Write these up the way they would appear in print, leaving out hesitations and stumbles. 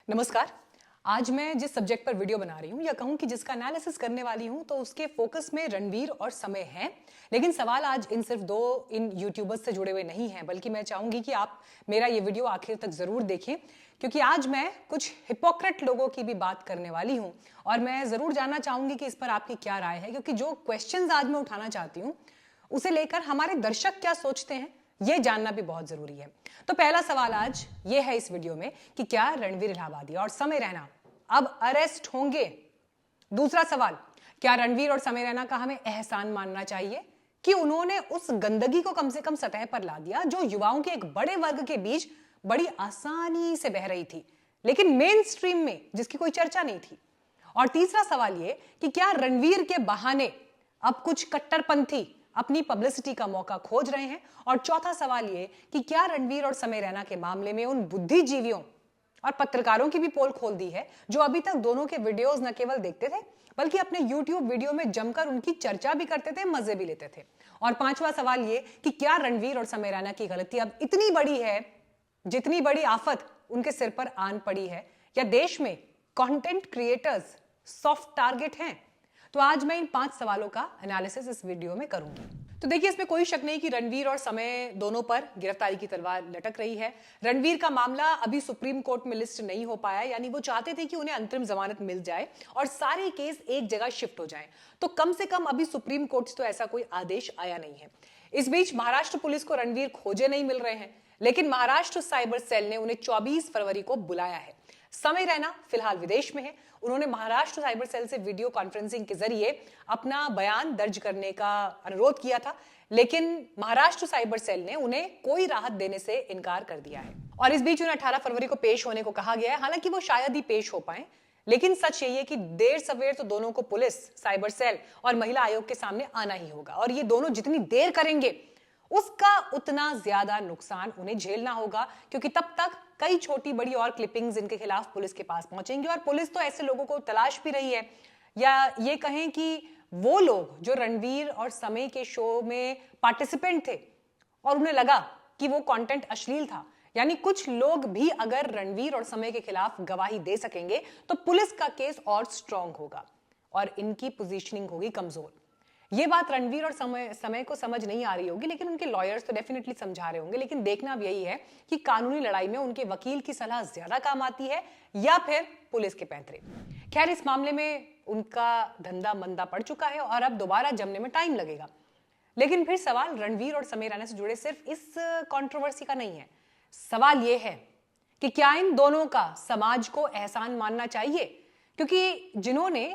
नमस्कार। आज मैं जिस सब्जेक्ट पर वीडियो बना रही हूँ या कहूँ कि जिसका एनालिसिस करने वाली हूँ तो उसके फोकस में रणवीर और समय है। लेकिन सवाल आज इन सिर्फ दो इन यूट्यूबर्स से जुड़े हुए नहीं हैं, बल्कि मैं चाहूंगी कि आप मेरा ये वीडियो आखिर तक जरूर देखें, क्योंकि आज मैं कुछ हिपोक्रेट लोगों की भी बात करने वाली हूँ और मैं जरूर जानना चाहूंगी कि इस पर आपकी क्या राय है, क्योंकि जो क्वेश्चंस आज मैं उठाना चाहती हूँ उसे लेकर हमारे दर्शक क्या सोचते हैं ये जानना भी बहुत जरूरी है। तो पहला सवाल आज ये है इस वीडियो में कि क्या रणवीर इलाहाबादी और समय रैना अब अरेस्ट होंगे। दूसरा सवाल, क्या रणवीर और समय रैना का हमें एहसान मानना चाहिए कि उन्होंने उस गंदगी को कम से कम सतह पर ला दिया जो युवाओं के एक बड़े वर्ग के बीच बड़ी आसानी से बह रही थी, लेकिन मेन स्ट्रीम में जिसकी कोई चर्चा नहीं थी। और तीसरा सवाल ये कि क्या रणवीर के बहाने अब कुछ कट्टरपंथी अपनी पब्लिसिटी का मौका खोज रहे हैं। और चौथा सवाल ये कि क्या रणवीर और समय रैना के मामले में उन बुद्धिजीवियों और पत्रकारों की भी पोल खोल दी है जो अभी तक दोनों के वीडियोस न केवल देखते थे बल्कि अपने YouTube वीडियो में जमकर उनकी चर्चा भी करते थे, मजे भी लेते थे। और पांचवा सवाल ये कि क्या रणवीर और समय रैना की गलती अब इतनी बड़ी है जितनी बड़ी आफत उनके सिर पर आन पड़ी है, या देश में कंटेंट क्रिएटर्स सॉफ्ट टारगेट हैं। तो आज मैं इन 5 सवालों का एनालिसिस इस वीडियो में करूंगी। तो देखिए, इसमें कोई शक नहीं कि रणवीर और समय दोनों पर गिरफ्तारी की तलवार लटक रही है। रणवीर का मामला अभी सुप्रीम कोर्ट में लिस्ट नहीं हो पाया, यानी वो चाहते थे कि उन्हें अंतरिम जमानत मिल जाए और सारे केस एक जगह शिफ्ट हो जाएं। तो कम से कम अभी सुप्रीम कोर्ट से तो ऐसा कोई आदेश आया नहीं है। इस बीच महाराष्ट्र पुलिस को रणवीर खोजे नहीं मिल रहे हैं, लेकिन महाराष्ट्र साइबर सेल ने उन्हें 24 फरवरी को बुलाया है। समय रैना फिलहाल विदेश में है। उन्होंने महाराष्ट्र साइबर सेल से वीडियो कॉन्फ्रेंसिंग के जरिए अपना बयान दर्ज करने का अनुरोध किया था, लेकिन महाराष्ट्र साइबर सेल ने उन्हें कोई राहत देने से इनकार कर दिया है। और इस बीच उन्हें 18 फरवरी को पेश होने को कहा गया है। हालांकि वो शायद ही पेश हो पाए, लेकिन सच यही है कि देर सवेर तो दोनों को पुलिस, साइबर सेल और महिला आयोग के सामने आना ही होगा। और ये दोनों जितनी देर करेंगे उसका उतना ज्यादा नुकसान उन्हें झेलना होगा, क्योंकि तब तक कई छोटी बड़ी और क्लिपिंग्स इनके खिलाफ पुलिस के पास पहुंचेंगे और पुलिस तो ऐसे लोगों को तलाश भी रही है, या ये कहें कि वो लोग जो रणवीर और समय के शो में पार्टिसिपेंट थे और उन्हें लगा कि वो कंटेंट अश्लील था, यानी कुछ लोग भी अगर रणवीर और समय के खिलाफ गवाही दे सकेंगे तो पुलिस का केस और स्ट्रांग होगा और इनकी पोजीशनिंग होगी कमजोर। ये बात रणवीर और समय को समझ नहीं आ रही होगी, लेकिन उनके लॉयर्स तो डेफिनेटली समझा रहे होंगे। लेकिन देखना अब यही है कि कानूनी लड़ाई में उनके वकील की सलाह ज्यादा काम आती है या फिर पुलिस के पैंतरे। खैर, इस मामले में उनका धंधा मंदा पड़ चुका है और अब दोबारा जमने में टाइम लगेगा। लेकिन फिर सवाल रणवीर और समय रैना से जुड़े सिर्फ इस कंट्रोवर्सी का नहीं है। सवाल यह है कि क्या इन दोनों का समाज को एहसान मानना चाहिए, क्योंकि जिन्होंने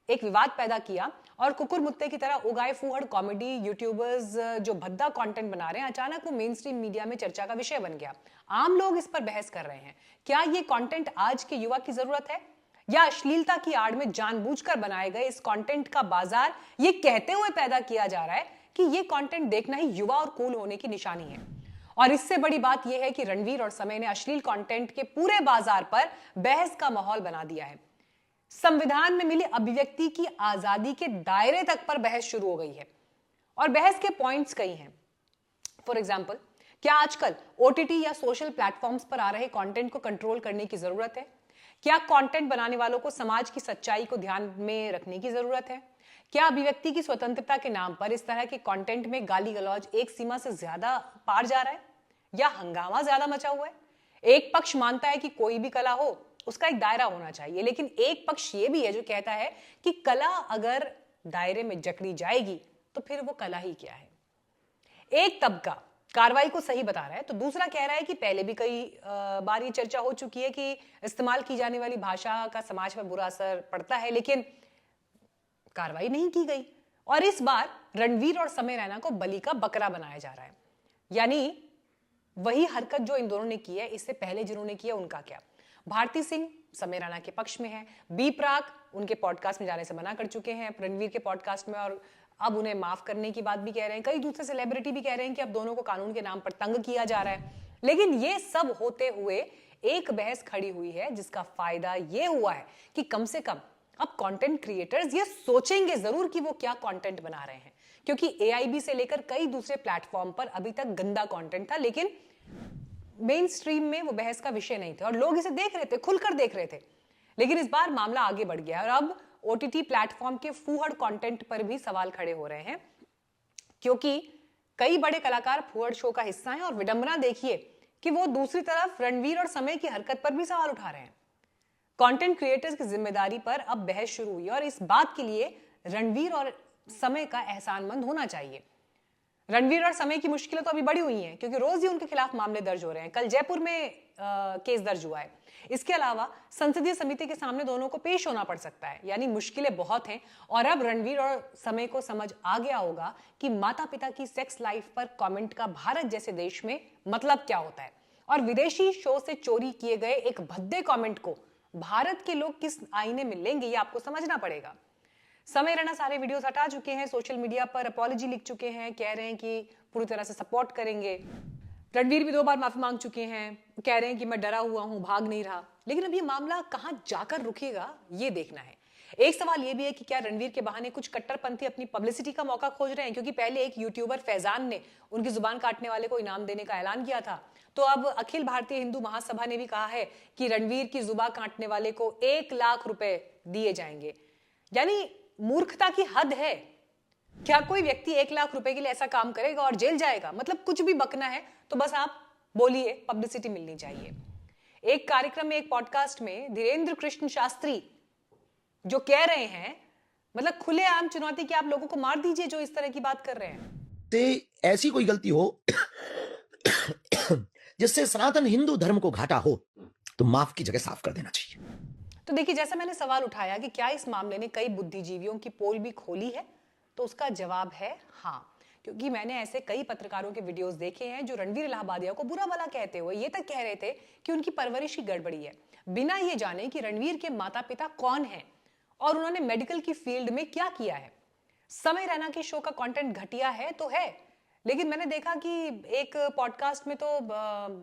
एक विवाद पैदा किया और कुकुर मुत्ते की तरह उगाए फूहड़ कॉमेडी यूट्यूबर्स जो भद्दा कंटेंट बना रहे हैं, अचानक वो मेन स्ट्रीम मीडिया में चर्चा का विषय बन गया। आम लोग इस पर बहस कर रहे हैं। क्या ये कंटेंट आज के युवा की जरूरत है, या अश्लीलता की आड़ में जानबूझकर बनाए गए इस कंटेंट का बाजार ये कहते हुए पैदा किया जा रहा है कि ये कंटेंट देखना ही युवा और कूल होने की निशानी है। और इससे बड़ी बात यह है कि रणवीर और समय ने अश्लील कंटेंट के पूरे बाजार पर बहस का माहौल बना दिया है। संविधान में मिली अभिव्यक्ति की आजादी के दायरे तक पर बहस शुरू हो गई है और बहस के पॉइंट्स कई हैं। फॉर एग्जाम्पल, क्या आजकल ओटीटी या सोशल प्लेटफॉर्म्स पर आ रहे कंटेंट को कंट्रोल करने की जरूरत है? क्या कंटेंट बनाने वालों को समाज की सच्चाई को ध्यान में रखने की जरूरत है? क्या अभिव्यक्ति की स्वतंत्रता के नाम पर इस तरह के कंटेंट में गाली गलौज एक सीमा से ज्यादा पार जा रहा है, या हंगामा ज्यादा मचा हुआ है? एक पक्ष मानता है कि कोई भी कला हो उसका एक दायरा होना चाहिए, लेकिन एक पक्ष ये भी है जो कहता है कि कला अगर दायरे में जकड़ी जाएगी तो फिर वो कला ही क्या है। एक तबका कार्रवाई को सही बता रहा है तो दूसरा कह रहा है कि पहले भी कई बार ये चर्चा हो चुकी है कि इस्तेमाल की जाने वाली भाषा का समाज पर बुरा असर पड़ता है, लेकिन कार्रवाई नहीं की गई। और इस बार रणवीर और समय रैना को बलि का बकरा बनाया जा रहा है, यानी वही हरकत जो इन दोनों ने की है, इससे पहले जिन्होंने किया उनका क्या। भारती सिंह समय रैना के पक्ष में है, बी प्राक उनके पॉडकास्ट में जाने से मना कर चुके हैं रणवीर के पॉडकास्ट में, और अब उन्हें माफ करने की बात भी कह रहे हैं। कई दूसरे सेलिब्रिटी भी कह रहे हैं कि अब दोनों को कानून के नाम पर तंग किया जा रहा है। लेकिन ये सब होते हुए एक बहस खड़ी हुई है जिसका फायदा ये हुआ है कि कम से कम अब कंटेंट क्रिएटर्स ये सोचेंगे जरूर कि वो क्या कंटेंट बना रहे हैं, क्योंकि एआईबी से लेकर कई दूसरे प्लेटफॉर्म पर अभी तक गंदा कंटेंट था, लेकिन मेन स्ट्रीम में वो बहस का विषय नहीं थे और लोग इसे देख रहे थे, खुलकर देख रहे थे। लेकिन इस बार मामला आगे बढ़ गया और अब ओटीटी प्लेटफॉर्म के फूहड़ कंटेंट पर भी सवाल खड़े हो रहे हैं, क्योंकि कई बड़े कलाकार फूहड़ शो का हिस्सा हैं और विडंबना देखिए कि वो दूसरी तरफ रणवीर और समय की हरकत पर भी सवाल उठा रहे हैं। कंटेंट क्रिएटर्स की जिम्मेदारी पर अब बहस शुरू हुई और इस बात के लिए रणवीर और समय का एहसानमंद होना चाहिए। रणवीर और समय की मुश्किलें तो अभी बढ़ी हुई हैं, क्योंकि रोज ही उनके खिलाफ मामले दर्ज हो रहे हैं। कल जयपुर में केस दर्ज हुआ है। इसके अलावा संसदीय समिति के सामने दोनों को पेश होना पड़ सकता है। यानी मुश्किलें बहुत हैं और अब रणवीर और समय को समझ आ गया होगा कि माता पिता की सेक्स लाइफ पर कमेंट का भारत जैसे देश में मतलब क्या होता है और विदेशी शो से चोरी किए गए एक भद्दे कमेंट को भारत के लोग किस आईने में लेंगे, ये आपको समझना पड़ेगा। समय रैना सारे वीडियोस हटा चुके हैं, सोशल मीडिया पर अपॉलॉजी लिख चुके हैं, कह रहे हैं कि पूरी तरह से सपोर्ट करेंगे। रणवीर भी 2 बार माफी मांग चुके हैं, कह रहे हैं कि मैं डरा हुआ हूं, भाग नहीं रहा। लेकिन अब ये मामला कहां जाकर रुकेगा, ये देखना है। एक सवाल ये भी है कि क्या रणवीर के बहाने कुछ कट्टरपंथी अपनी पब्लिसिटी का मौका खोज रहे हैं, क्योंकि पहले एक यूट्यूबर फैजान ने उनकी जुबान काटने वाले को इनाम देने का ऐलान किया था। तो अब अखिल भारतीय हिंदू महासभा ने भी कहा है कि रणवीर की जुबान काटने वाले को 1 लाख रुपए दिए जाएंगे। यानी मूर्खता की हद है। क्या कोई व्यक्ति 1 लाख रुपए के लिए ऐसा काम करेगा और जेल जाएगा? मतलब कुछ भी बकना है तो बस आप बोलिए, पब्लिसिटी मिलनी चाहिए। एक कार्यक्रम में, एक पॉडकास्ट में धीरेन्द्र कृष्ण शास्त्री जो कह रहे हैं, मतलब खुलेआम चुनौती कि आप लोगों को मार दीजिए जो इस तरह की बात कर रहे हैं। से ऐसी कोई गलती हो जिससे सनातन हिंदू धर्म को घाटा हो तो माफ की जगह साफ कर देना चाहिए। तो देखिए, जैसा मैंने सवाल उठाया कि क्या इस मामले ने कई बुद्धिजीवियों की पोल भी खोली है, तो उसका जवाब है हाँ। क्योंकि मैंने ऐसे कई पत्रकारों के वीडियोस देखे हैं जो रणवीर इलाहाबादिया को बुरा भला कहते हुए ये तक कह रहे थे कि उनकी परवरिश की गड़बड़ी है, बिना ये जाने कि रणवीर के माता पिता कौन हैं और उन्होंने मेडिकल की फील्ड में क्या किया है। समय रैना के शो का कंटेंट घटिया है तो है, लेकिन मैंने देखा कि एक पॉडकास्ट में तो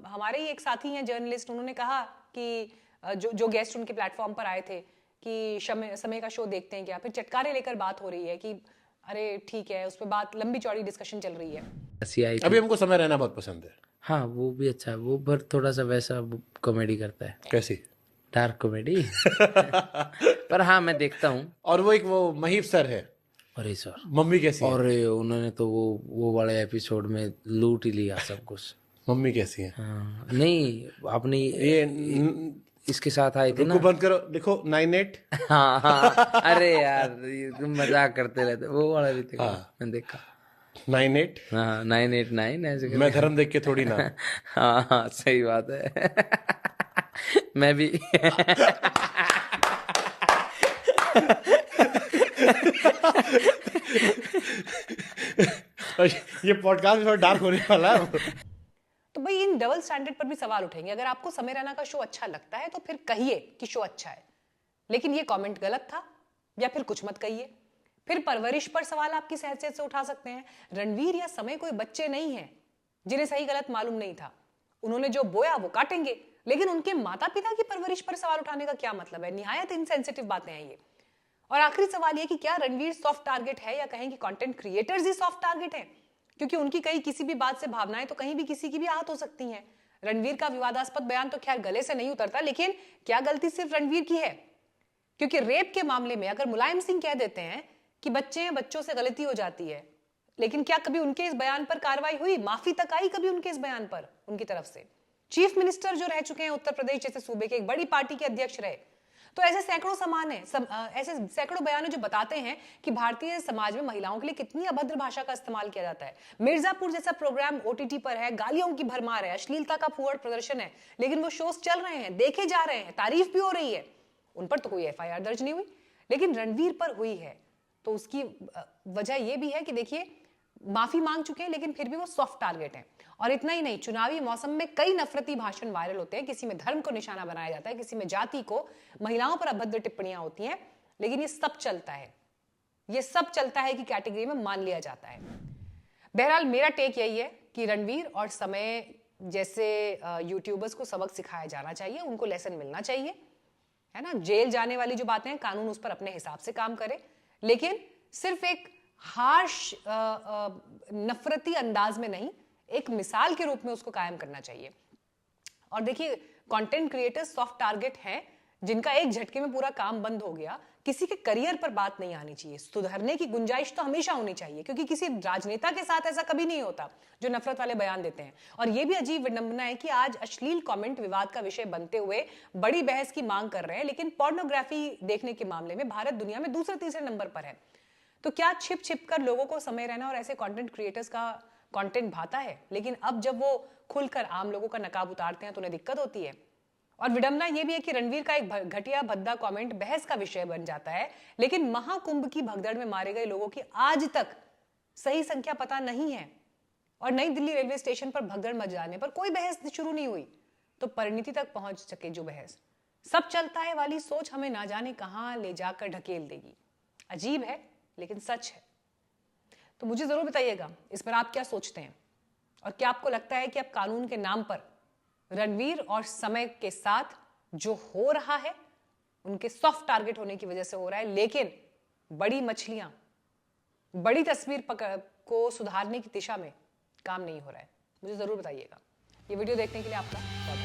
हमारे ही एक साथी हैं जर्नलिस्ट, उन्होंने कहा कि जो गेस्ट उनके प्लेटफॉर्म पर आए थे कि समय का शो देखते हैं क्या, फिर चटकारे लेकर बात हो रही है कि अरे ठीक है, उस पर बात लंबी चौड़ी डिस्कशन चल रही है। अभी हमको समय रहना बहुत पसंद है। हाँ, वो भी अच्छा है, वो पर थोड़ा सा वैसा कॉमेडी करता है। कैसी? Dark comedy. पर हाँ, मैं देखता हूँ। और वो महीप सर है। अरे सर, मम्मी कैसी है? और उन्होंने तो वो वाले एपिसोड में लूट ही लिया सब कुछ। मम्मी कैसी है? हाँ, नहीं, अपनी ये इसके साथ आई थी ना। बंद करो, देखो 9-8। हाँ हाँ, अरे यार तुम मजाक करते रहते, वो वाला भी देखा। हाँ। मैं देखा 9-8। हाँ, 989 ऐसे मैं धर्म देख के थोड़ी ना। हाँ हाँ, सही बात है। मैं भी। ये पॉडकास्ट थोड़ा डार्क होने वाला है। तो भाई इन डबल स्टैंडर्ड पर भी सवाल उठेंगे। अगर आपको समय रैना का शो अच्छा लगता है तो फिर कहिए कि शो अच्छा है, लेकिन ये कमेंट गलत था, या फिर कुछ मत कहिए। फिर परवरिश पर सवाल आप किस हैसियत से उठा सकते हैं? रणवीर या समय कोई बच्चे नहीं हैं जिन्हें सही गलत मालूम नहीं था। उन्होंने जो बोया वो काटेंगे, लेकिन उनके माता पिता की परवरिश पर सवाल उठाने का क्या मतलब है? निहायत इनसेंसिटिव बातें हैं ये। और आखिरी सवाल ये कि क्या रणवीर सॉफ्ट टारगेट है, या कहें कि कंटेंट क्रिएटर्स ही सॉफ्ट टारगेट हैं, क्योंकि उनकी कहीं किसी भी बात से भावनाएं तो कहीं भी किसी की भी आहत हो सकती हैं। रणवीर का विवादास्पद बयान तो खैर गले से नहीं उतरता, लेकिन क्या गलती सिर्फ रणवीर की है? क्योंकि रेप के मामले में अगर मुलायम सिंह कह देते हैं कि बच्चे हैं, बच्चों से गलती हो जाती है, लेकिन क्या कभी उनके इस बयान पर कार्रवाई हुई? माफी तक आई कभी उनके इस बयान पर उनकी तरफ से? चीफ मिनिस्टर जो रह चुके हैं उत्तर प्रदेश जैसे सूबे के, एक बड़ी पार्टी के अध्यक्ष रहे, तो ऐसे सैकड़ों समान है, ऐसे सैकड़ों बयान जो बताते हैं कि भारतीय समाज में महिलाओं के लिए कितनी अभद्र भाषा का इस्तेमाल किया जाता है। मिर्जापुर जैसा प्रोग्राम ओटीटी पर है, गालियों की भरमार है, अश्लीलता का फूहड़ प्रदर्शन है, लेकिन वो शोज चल रहे हैं, देखे जा रहे हैं, तारीफ भी हो रही है। उन पर तो कोई एफआईआर दर्ज नहीं हुई, लेकिन रणवीर पर हुई है। तो उसकी वजह यह भी है कि देखिए, माफी मांग चुके हैं, लेकिन फिर भी वो सॉफ्ट टारगेट है। और इतना ही नहीं, चुनावी मौसम में कई नफरती भाषण वायरल होते हैं, किसी में धर्म को निशाना बनाया जाता है, किसी में जाति को, महिलाओं पर अभद्र टिप्पणियां होती हैं, लेकिन ये सब चलता है, ये सब चलता है कि कैटेगरी में मान लिया जाता है। बहरहाल मेरा टेक यही है कि रणवीर और समय जैसे यूट्यूबर्स को सबक सिखाया जाना चाहिए, उनको लेसन मिलना चाहिए, है ना। जेल जाने वाली जो बातें हैं, कानून उस पर अपने हिसाब से काम करे, लेकिन सिर्फ एक हार्श नफरती अंदाज में नहीं, एक मिसाल के रूप में उसको कायम करना चाहिए। और देखिए, कंटेंट क्रिएटर्स सॉफ्ट टारगेट हैं जिनका एक झटके में पूरा काम बंद हो गया। किसी के करियर पर बात नहीं आनी चाहिए, सुधरने की गुंजाइश तो हमेशा होनी चाहिए, क्योंकि किसी राजनेता के साथ ऐसा कभी नहीं होता जो नफरत वाले बयान देते हैं। और यह भी अजीब विडंबना है कि आज अश्लील कमेंट विवाद का विषय बनते हुए बड़ी बहस की मांग कर रहे हैं, लेकिन पोर्नोग्राफी देखने के मामले में भारत दुनिया में दूसरे तीसरे नंबर पर है। तो क्या छिप छिप कर लोगों को समय रहना और ऐसे कंटेंट क्रिएटर्स का कंटेंट भाता है, लेकिन अब जब वो खुलकर आम लोगों का नकाब उतारते हैं तो उन्हें दिक्कत होती है। और विडंबना यह भी है कि रणवीर का एक घटिया भद्दा कमेंट बहस का विषय बन जाता है, लेकिन महाकुंभ की भगदड़ में मारे गए लोगों की आज तक सही संख्या पता नहीं है, और नई दिल्ली रेलवे स्टेशन पर भगदड़ मच जाने पर कोई बहस शुरू नहीं हुई, तो परिणति तक पहुंच सके जो बहस। सब चलता है वाली सोच हमें ना जाने कहां ले जाकर ढकेल देगी। अजीब है लेकिन सच है। तो मुझे जरूर बताइएगा इस पर आप क्या सोचते हैं, और क्या आपको लगता है कि अब कानून के नाम पर रणवीर और समय के साथ जो हो रहा है उनके सॉफ्ट टारगेट होने की वजह से हो रहा है, लेकिन बड़ी मछलियां बड़ी तस्वीर को सुधारने की दिशा में काम नहीं हो रहा है? मुझे जरूर बताइएगा। ये वीडियो देखने के लिए आपका बहुत